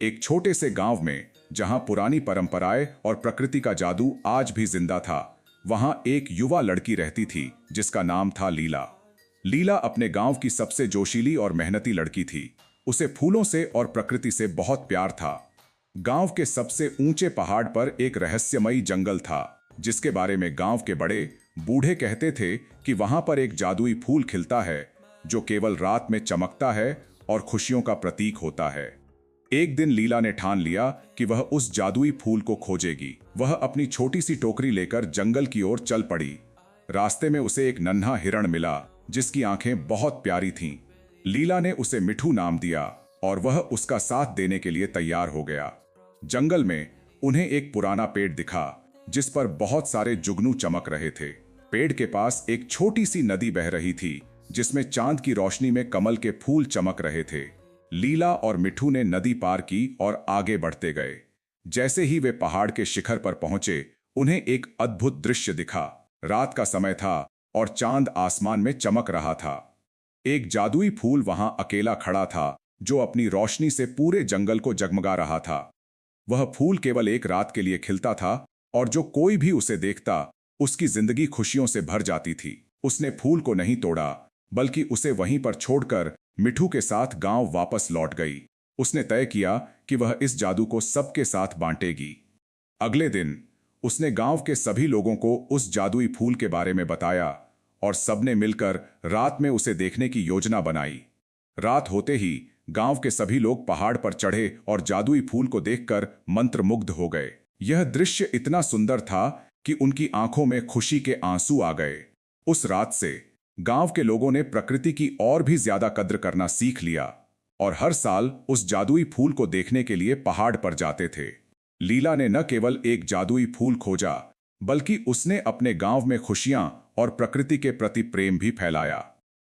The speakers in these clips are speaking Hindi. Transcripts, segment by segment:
एक छोटे से गांव में, जहां पुरानी परंपराएं और प्रकृति का जादू आज भी जिंदा था, वहां एक युवा लड़की रहती थी जिसका नाम था लीला। लीला अपने गांव की सबसे जोशीली और मेहनती लड़की थी। उसे फूलों से और प्रकृति से बहुत प्यार था। गांव के सबसे ऊंचे पहाड़ पर एक रहस्यमयी जंगल था, जिसके बारे में गांव के बड़े बूढ़े कहते थे कि वहां पर एक जादुई फूल खिलता है जो केवल रात में चमकता है और खुशियों का प्रतीक होता है। एक दिन लीला ने ठान लिया कि वह उस जादुई फूल को खोजेगी। वह अपनी छोटी सी टोकरी लेकर जंगल की ओर चल पड़ी। रास्ते में उसे एक नन्हा हिरण मिला जिसकी आंखें बहुत प्यारी थीं। लीला ने उसे मिठू नाम दिया और वह उसका साथ देने के लिए तैयार हो गया। जंगल में उन्हें एक पुराना पेड़ दिखा जिस पर बहुत सारे जुगनू चमक रहे थे। पेड़ के पास एक छोटी सी नदी बह रही थी जिसमें चांद की रोशनी में कमल के फूल चमक रहे थे। लीला और मिठू ने नदी पार की और आगे बढ़ते गए। जैसे ही वे पहाड़ के शिखर पर पहुंचे, उन्हें एक अद्भुत दृश्य दिखा। रात का समय था और चांद आसमान में चमक रहा था। एक जादुई फूल वहां अकेला खड़ा था जो अपनी रोशनी से पूरे जंगल को जगमगा रहा था। वह फूल केवल एक रात के लिए खिलता था और जो कोई भी उसे देखता उसकी जिंदगी खुशियों से भर जाती थी। उसने फूल को नहीं तोड़ा, बल्कि उसे वहीं पर छोड़कर मिठू के साथ गांव वापस लौट गई। उसने तय किया कि वह इस जादू को सबके साथ बांटेगी। अगले दिन उसने गांव के सभी लोगों को उस जादुई फूल के बारे में बताया और सबने मिलकर रात में उसे देखने की योजना बनाई। रात होते ही गांव के सभी लोग पहाड़ पर चढ़े और जादुई फूल को देखकर मंत्रमुग्ध हो गए। यह दृश्य इतना सुंदर था कि उनकी आंखों में खुशी के आंसू आ गए। उस रात से गांव के लोगों ने प्रकृति की और भी ज्यादा कद्र करना सीख लिया और हर साल उस जादुई फूल को देखने के लिए पहाड़ पर जाते थे। लीला ने न केवल एक जादुई फूल खोजा, बल्कि उसने अपने गांव में खुशियां और प्रकृति के प्रति प्रेम भी फैलाया।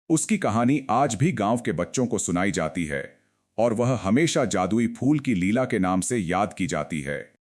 उसकी कहानी आज भी गांव के बच्चों को सुनाई जाती है और वह हमेशा जादुई फूल की लीला के नाम से याद की जाती है।